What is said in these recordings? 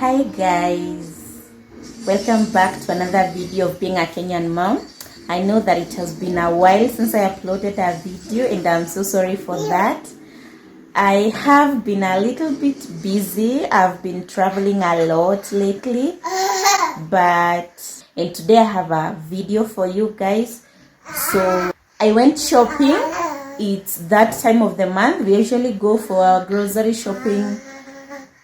Hi guys, welcome back to another video of being a Kenyan mom. I know that it has been a while since I uploaded a video and I'm so sorry for that. I have been a little bit busy. I've been traveling a lot lately, and today I have a video for you guys. So I went shopping. It's that time of the month. We usually go for grocery shopping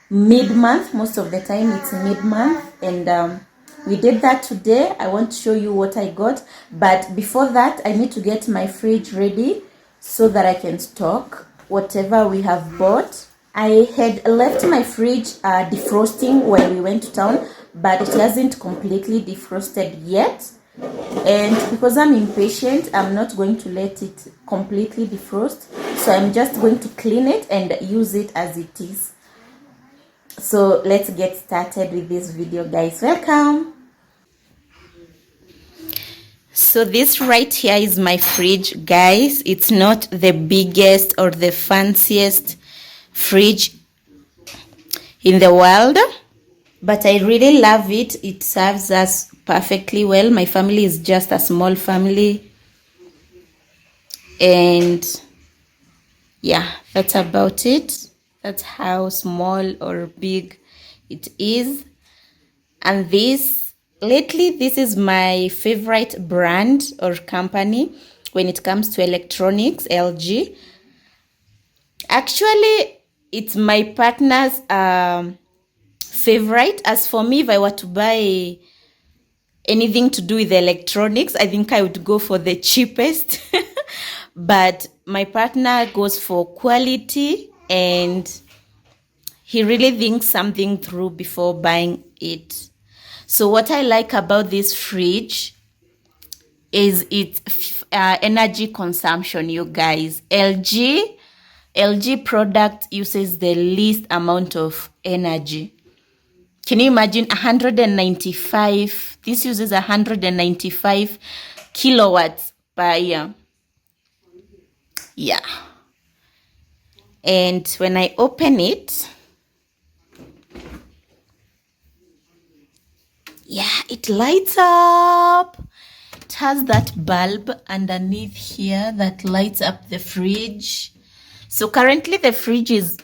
mid-month. Most of the time it's mid-month, and we did that today. I want to show you what I got, but before that I need to get my fridge ready so that I can stock whatever we have bought. I had left my fridge defrosting when we went to town, but it hasn't completely defrosted yet, and because I'm impatient, I'm not going to let it completely defrost, so I'm just going to clean it and use it as it is. So let's get started with this video, guys. Welcome. So this right here is my fridge, guys. It's not the biggest or the fanciest fridge in the world, but I really love it. It serves us perfectly well. My family is just a small family, and yeah, that's about it. That's how small or big it is. And lately this is my favorite brand or company when it comes to electronics, LG. Actually, it's my partner's favorite. As for me, if I were to buy anything to do with electronics, I think I would go for the cheapest. But my partner goes for quality, and he really thinks something through before buying it. So what I like about this fridge is its energy consumption, you guys. LG product uses the least amount of energy. Can you imagine 195? This uses 195 kilowatts per year. Yeah. And when I open it, yeah, it lights up. It has that bulb underneath here that lights up the fridge. So currently the fridge is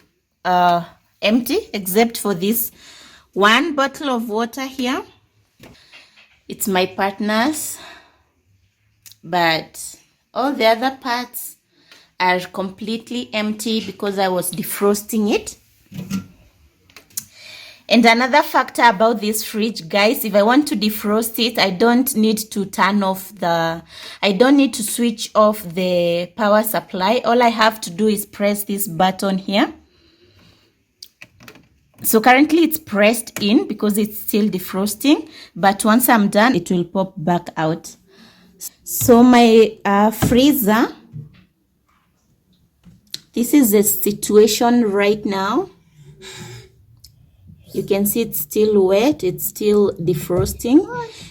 empty except for this one bottle of water here. It's my partner's, but all the other parts are completely empty because I was defrosting it. And another factor about this fridge, guys, if I want to defrost it, I don't need to switch off the power supply. All I have to do is press this button here. So currently it's pressed in because it's still defrosting, but once I'm done, it will pop back out. So my freezer, this is the situation right now. You can see it's still wet, it's still defrosting,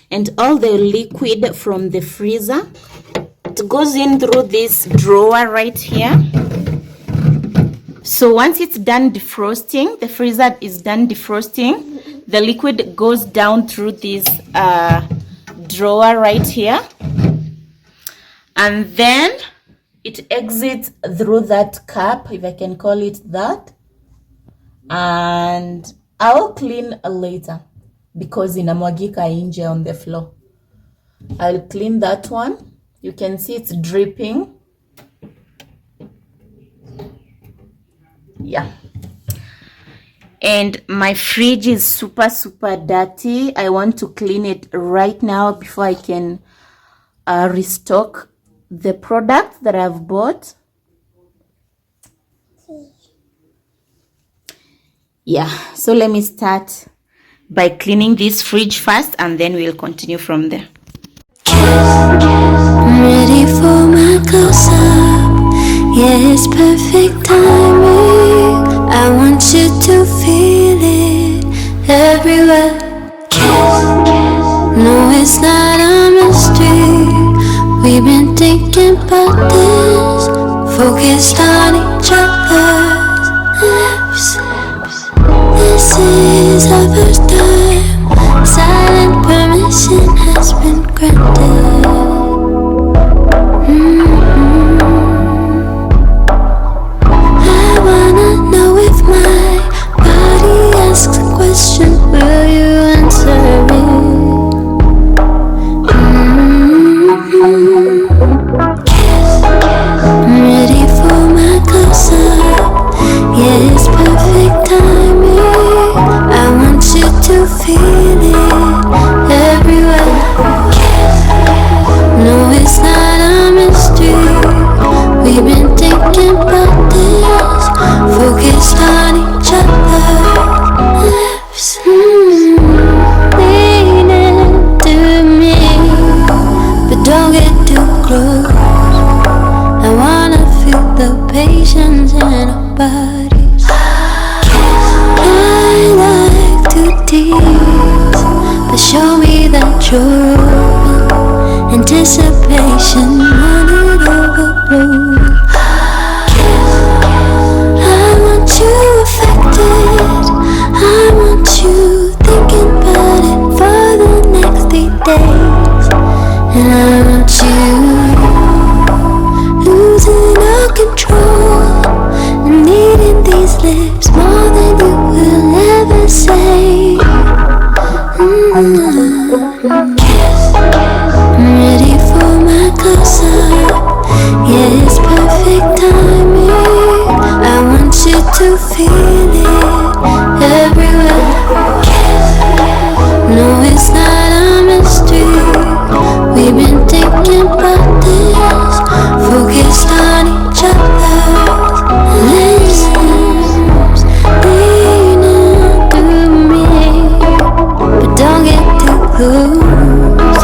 and all the liquid from the freezer, it goes in through this drawer right here. So once it's done defrosting, the freezer is done defrosting, the liquid goes down through this drawer right here, and then it exits through that cap, if I can call it that, and I'll clean later because inamwagika nje on the floor. I'll clean that one. You can see it's dripping. Yeah. And my fridge is super dirty. I want to clean it right now before I can restock the products that I've bought. Yeah, so let me start by cleaning this fridge first, and then we'll continue from there. I'm ready for my close-up. Yeah, it's perfect timing. I want you to feel it everywhere. No, it's not a mystery. We've been thinking about this, focused on each other's lips. This is our first time. Silent permission has been granted. I wanna know if my body asks a question, will you answer it? Kiss. I'm ready for my close-up. Yeah, it's perfect timing. I want you to feel it everywhere. Kiss. No, it's not a mystery. We've been thinking about this. Focused on each other's lips. Lean into me, but don't get too close. I wanna feel the patience in our bodies. I like to tease, but show me that you're open. Anticipation, when it overflows. I want you affected. I want you thinking about it for the next 3 days. And I want you losing all control and needing these lips more than you will ever say. Kiss. I'm ready for my close-up. Yeah, it's perfect timing. I want you to feel it everywhere. Kiss. No, it's not a mystery. We've been thinking about this. Focused on each other's lips. Lean into me, but don't get too close.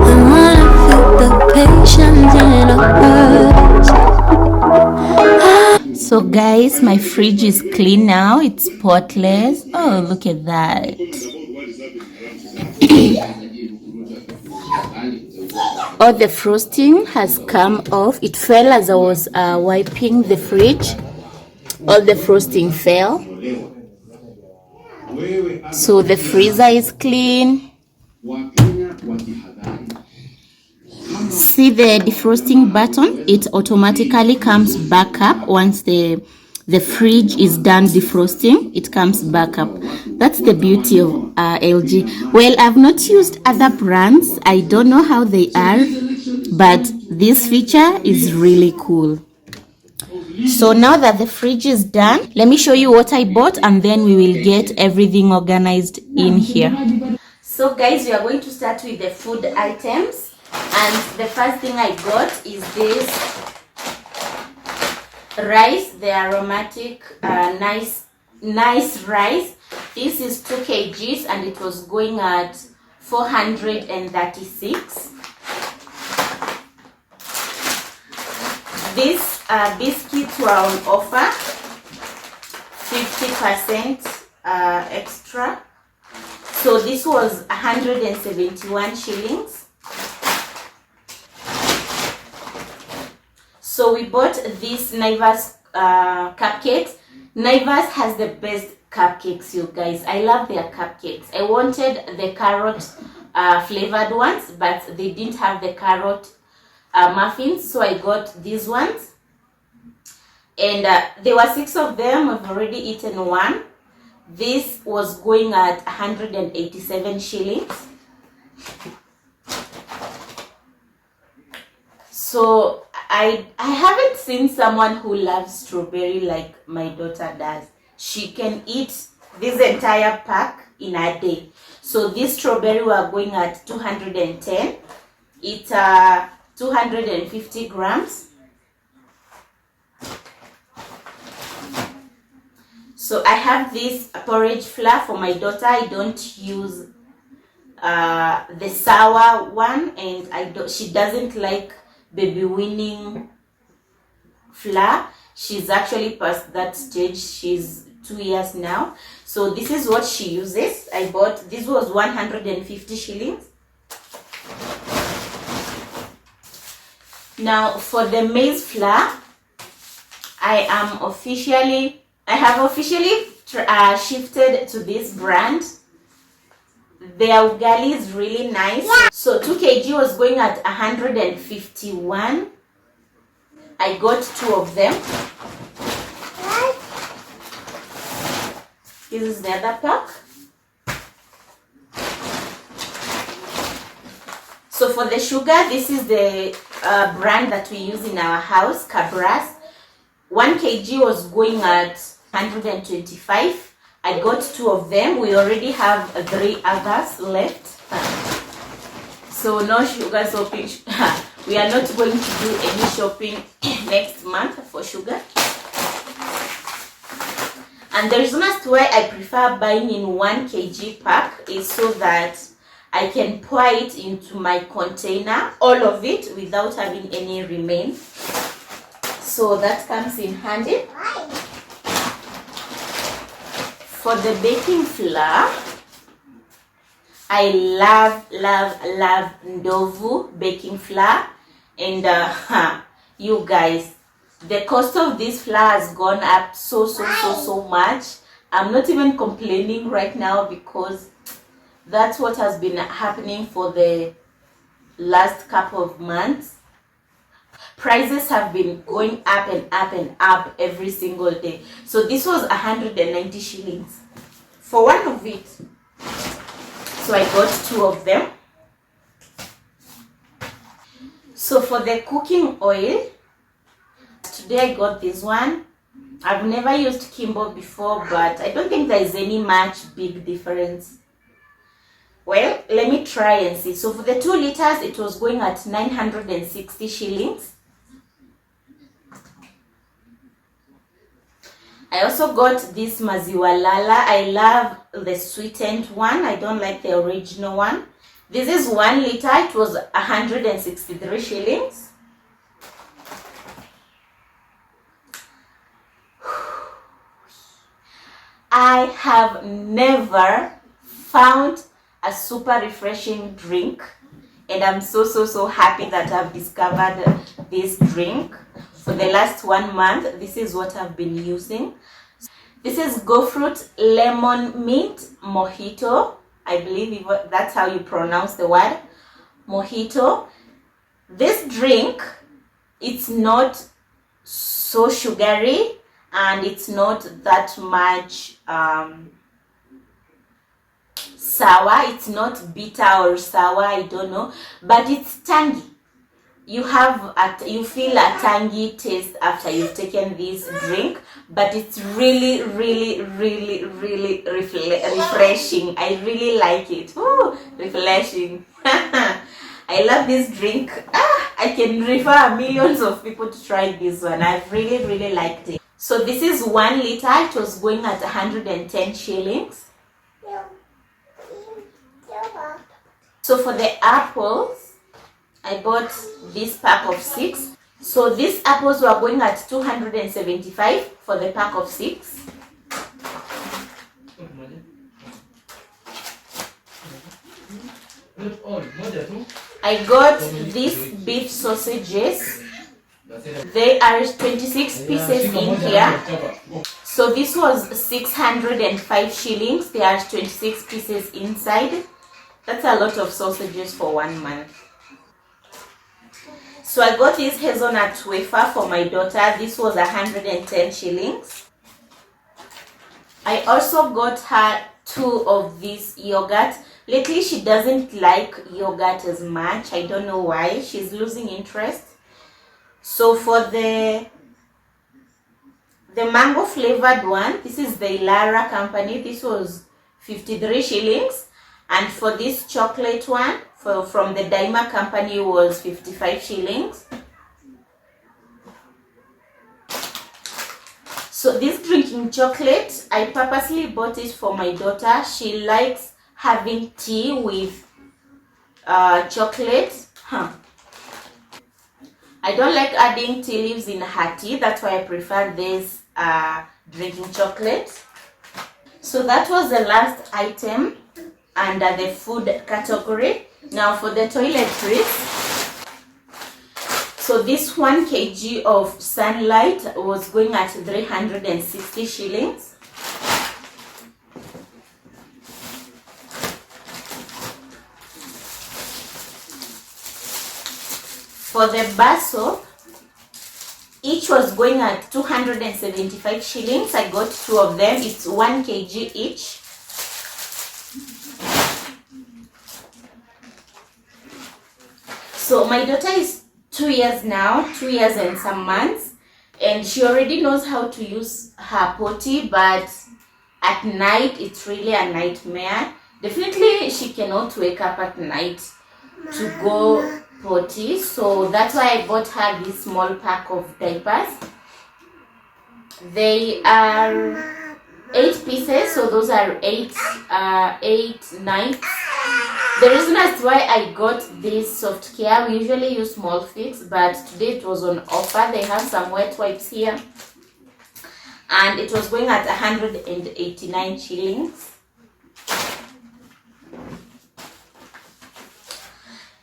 I wanna feel the patience in our words. So guys, my fridge is clean now. It's spotless. Oh, look at that. All the frosting has come off. It fell as I was wiping the fridge. All the frosting fell. So the freezer is clean. See the defrosting button? It automatically comes back up once the fridge is done defrosting. It comes back up. That's the beauty of LG. Well, I've not used other brands. I don't know how they are, but this feature is really cool. So now that the fridge is done, let me show you what I bought, and then we will get everything organized in here. So guys, we are going to start with the food items. And the first thing I got is this rice, the aromatic nice rice. This is 2 kgs and it was going at 436. These biscuits were on offer, 50% extra. So this was 171 shillings. So we bought these Naivas cupcakes. Naivas has the best cupcakes, you guys. I love their cupcakes. I wanted the carrot flavored ones, but they didn't have the carrot muffins, so I got these ones. And there were 6 of them. I've already eaten one. This was going at 187 shillings. So I haven't seen someone who loves strawberry like my daughter does. She can eat this entire pack in a day. So this strawberry were going at 210. It's 250 grams. So I have this porridge flour for my daughter. I don't use the sour one, and she doesn't like baby winning flour. She's actually past that stage. She's 2 years now. So this is what she uses. I bought, this was 150 shillings. Now for the maize flour, I have officially shifted to this brand. their ugali is really nice. So 2 kg was going at 151. I got 2 of them. This is the other pack. So for the sugar, this is the brand that we use in our house, Cabras. 1 kg was going at 125. I got 2 of them. We already have 3 others left. So no sugar shopping. We are not going to do any shopping next month for sugar. And the reason as to why I prefer buying in 1 kg pack is so that I can pour it into my container, all of it, without having any remain. So that comes in handy. For the baking flour, I love Ndovu baking flour. And you guys, the cost of this flour has gone up so much. I'm not even complaining right now because that's what has been happening for the last couple of months. Prices have been going up and up and up every single day. So this was 190 shillings for one of it. So I got 2 of them. So for the cooking oil, today I got this one. I've never used Kimbo before, but I don't think there is any much big difference. Well, let me try and see. So for the 2 liters, it was going at 960 shillings. I also got this Maziwa Lala. I love the sweetened one. I don't like the original one. This is 1 liter. It was 163 shillings. I have never found a super refreshing drink, and I'm so happy that I've discovered this drink. For the last 1 month, this is what I've been using. This is Go Fruit Lemon Mint Mojito. I believe that's how you pronounce the word, mojito. This drink, it's not so sugary and it's not that much sour. It's not bitter or sour, I don't know, but it's tangy. You feel a tangy taste after you've taken this drink, but it's really refreshing. I really like it. Ooh, refreshing. I love this drink. I can refer millions of people to try this one. I really liked it. So this is 1 liter. It was going at 110 shillings. So for the apples, I bought this pack of 6. So these apples were going at 275 for the pack of 6. I got these beef sausages. They are 26 pieces in here. So this was 605 shillings. There are 26 pieces inside. That's a lot of sausages for 1 month. So I got this hazelnut wafer for my daughter. This was 110 shillings. I also got her 2 of this yogurt. Lately she doesn't like yogurt as much. I don't know why. She's losing interest. So for the mango flavored one, this is the Ilara company. This was 53 shillings. And for this chocolate one, from the Daima company, was 55 shillings. So this drinking chocolate, I purposely bought it for my daughter. She likes having tea with chocolate. I don't like adding tea leaves in her tea. That's why I prefer this drinking chocolate. So that was the last item under the food category. Now for the toiletries. So this 1 kg of Sunlight was going at 360 shillings. For the bar soap, each was going at 275 shillings. I got 2 of them. It's 1 kg each. So my daughter is 2 years now, 2 years and some months, and she already knows how to use her potty, but at night it's really a nightmare. Definitely she cannot wake up at night to go potty, so that's why I bought her this small pack of diapers. They are 8 pieces, so those are 8 nights. The reason as why I got this soft care, we usually use small fix, but today it was on offer. They have some wet wipes here, and it was going at 189 shillings.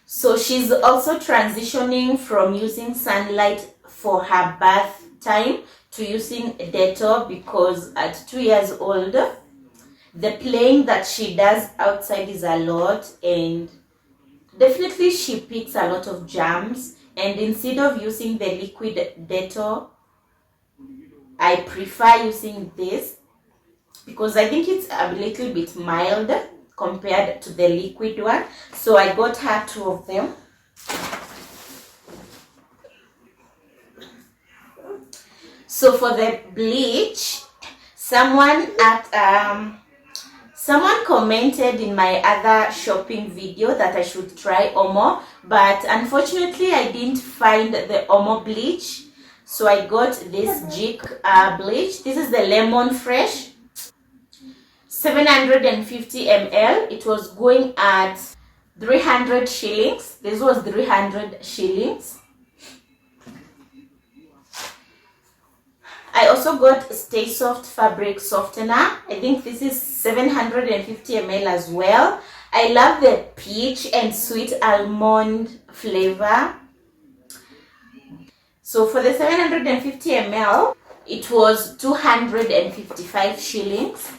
So she's also transitioning from using Sunlight for her bath time to using Dettol, because at 2 years old, the playing that she does outside is a lot, and definitely she picks a lot of germs. And instead of using the liquid Dettol, I prefer using this because I think it's a little bit mild compared to the liquid one. So I got her 2 of them. So for the bleach, someone commented in my other shopping video that I should try Omo, but unfortunately I didn't find the Omo bleach. So I got this Jik bleach. This is the Lemon Fresh, 750 ml. It was going at 300 shillings. This was 300 shillings. I also got Stay Soft fabric softener. I think this is 750 ml as well. I love the peach and sweet almond flavor. So for the 750 ml, it was 255 shillings.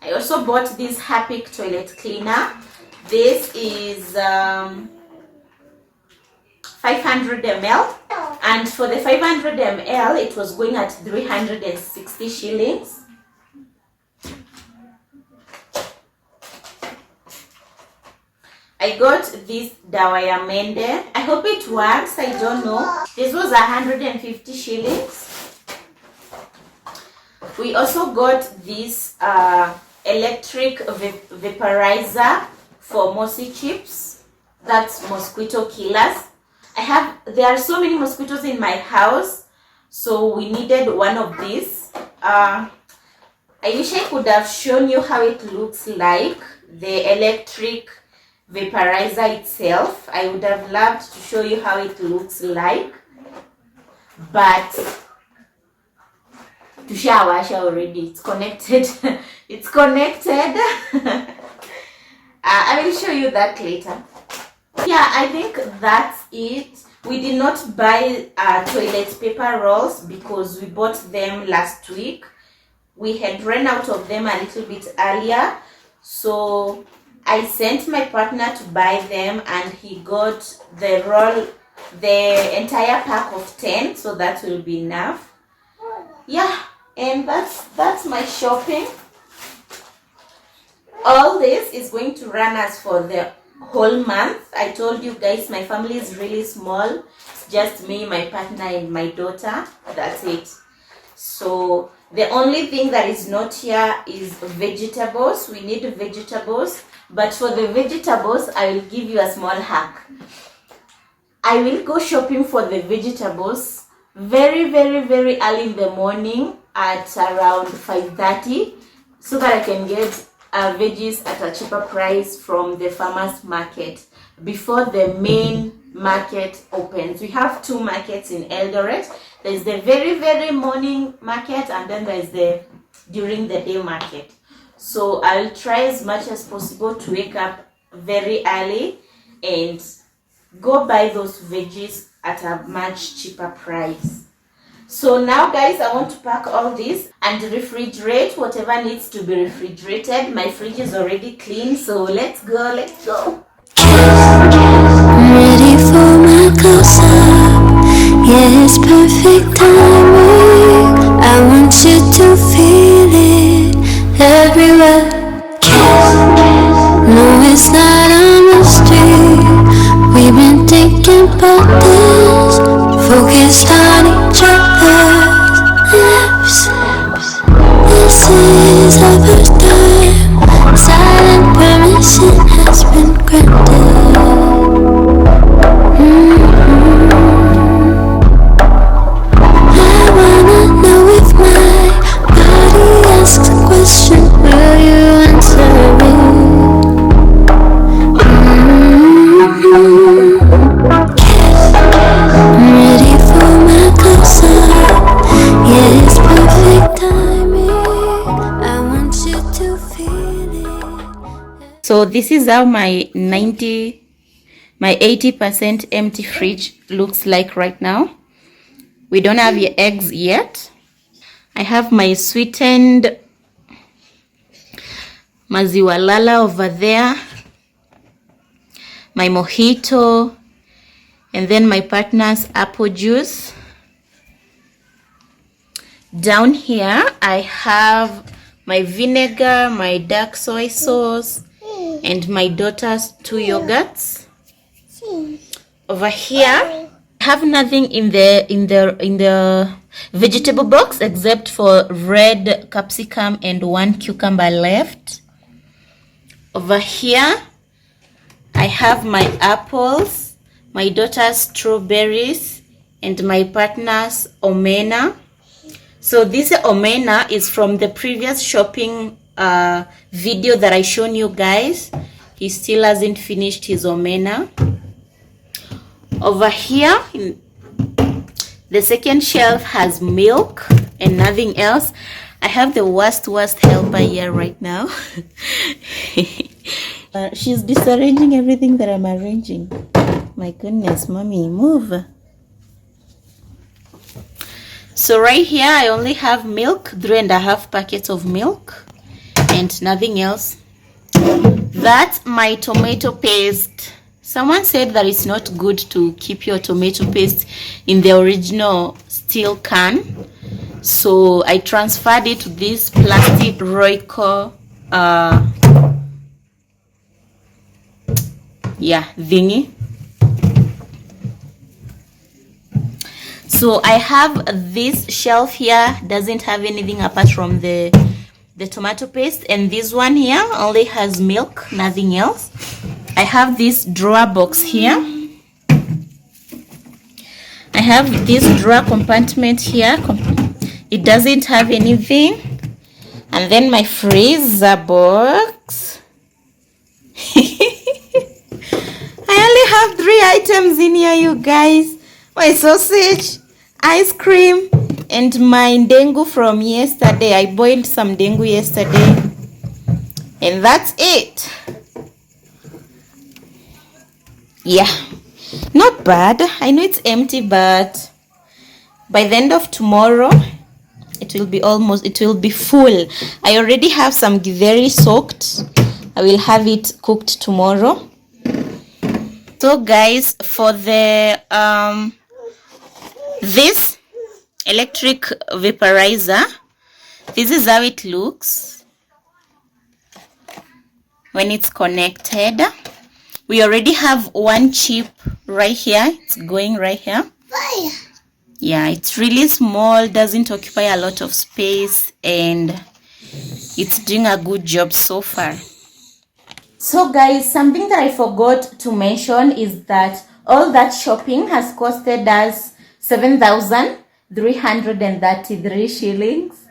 I also bought this Harpic toilet cleaner. This is 500 ml, and for the 500 ml it was going at 360 shillings. I got this Dawaya Mende. I hope it works, I don't know. This was 150 shillings. We also got this electric vaporizer for mossy chips. That's mosquito killers. There are so many mosquitoes in my house, so we needed one of these. I wish I could have shown you how it looks like, the electric vaporizer itself. I would have loved to show you how it looks like, but tushawasha already. It's connected. It's connected. I will show you that later. Yeah, I think that's it. We did not buy toilet paper rolls because we bought them last week. We had run out of them a little bit earlier, so I sent my partner to buy them, and he got the entire pack of 10, so that will be enough. Yeah, and that's my shopping. All this is going to run us for the whole month. I told you guys my family is really small. It's just me, my partner, and my daughter. That's it. So the only thing that is not here is vegetables. We need vegetables, but for the vegetables I will give you a small hack. I will go shopping for the vegetables very early in the morning at around 5:30, so that I can get veggies at a cheaper price from the farmers market before the main market opens. We have 2 markets in Eldoret. There's the very morning market, and then there's the during the day market. So I'll try as much as possible to wake up very early and go buy those veggies at a much cheaper price. So now guys, I want to pack all this and refrigerate whatever needs to be refrigerated. My fridge is already clean, so let's go. I'm ready for my close-up. Yeah, it's perfect timing. I want you to feel it everywhere. No, it's not a mystery. We've been thinking about this, focused on each other's lips. This is our first time. Silent permission has been granted. I wanna know if my body asks a question, will you answer it? I'm ready for my close-up. Yeah, it's perfect timing. I want you to feel it. So this is how my 80% empty fridge looks like right now. We don't have your eggs yet. I have my sweetened maziwa lala over there, my mojito, and then my partner's apple juice. Down here I have my vinegar, my dark soy sauce, and my daughter's 2 yogurts. Over here I have nothing in the vegetable box except for red capsicum and 1 cucumber left. Over here I have my apples, my daughter's strawberries, and my partner's omena. So this omena is from the previous shopping video that I shown you guys. He still hasn't finished his omena. Over here, the second shelf has milk and nothing else. I have the worst helper here right now. She's disarranging everything that I'm arranging. My goodness, mommy, move. So right here, I only have milk, 3.5 packets of milk, and nothing else. That's my tomato paste. Someone said that it's not good to keep your tomato paste in the original steel can. So I transferred it to this plastic Royco thingy. So I have this shelf here, doesn't have anything apart from the tomato paste, and this one here only has milk, nothing else. I have this drawer box here. I have this drawer compartment here. It doesn't have anything. And then my freezer box. I only have 3 items in here, you guys. My sausage, ice cream, and my dengu from yesterday. I boiled some dengu yesterday. And that's it. Yeah, not bad. I know it's empty, but by the end of tomorrow it will be full. I already have some githeri soaked. I will have it cooked tomorrow. So guys, for the this electric vaporizer, this is how it looks when it's connected. We already have one chip right here. It's going right here. Yeah, it's really small, doesn't occupy a lot of space, and it's doing a good job so far. So guys, something that I forgot to mention is that all that shopping has costed us 7,333 shillings.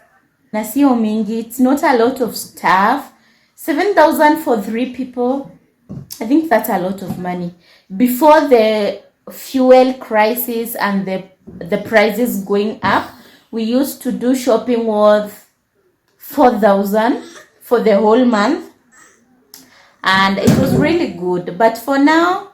Na sio mingi, it's not a lot of stuff. 7,000 for 3 people. I think that's a lot of money. Before the fuel crisis and the prices going up, we used to do shopping worth 4,000 for the whole month, and it was really good. But for now,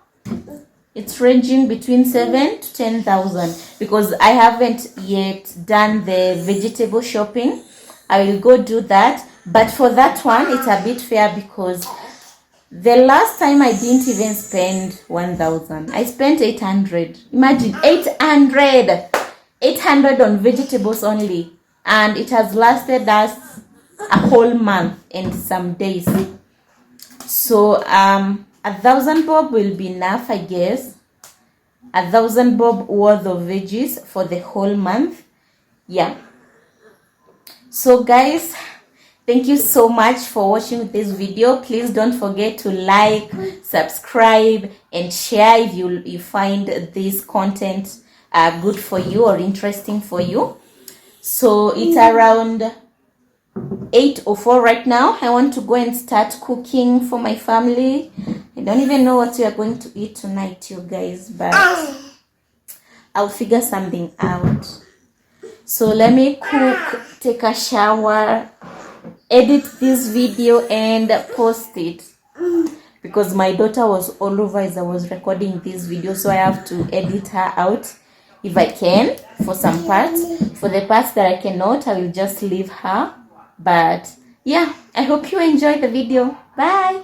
It's ranging between 7 to 10,000 because I haven't yet done the vegetable shopping. I will go do that, but for that one it's a bit fair because the last time I didn't even spend 1,000. I spent 800. Imagine 800 on vegetables only, and it has lasted us a whole month and some days. So 1,000 bob will be enough, I guess. 1,000 bob worth of veggies for the whole month. Yeah. So guys, thank you so much for watching this video. Please don't forget to like, subscribe, and share if you find this content good for you or interesting for you. So it's around 8:04 right now. I want to go and start cooking for my family. I don't even know what we are going to eat tonight, you guys, but I'll figure something out. So let me cook, take a shower, edit this video and post it, because my daughter was all over as I was recording this video, so I have to edit her out if I can for some parts. For the parts that I cannot, I will just leave her. But yeah, I hope you enjoyed the video. Bye.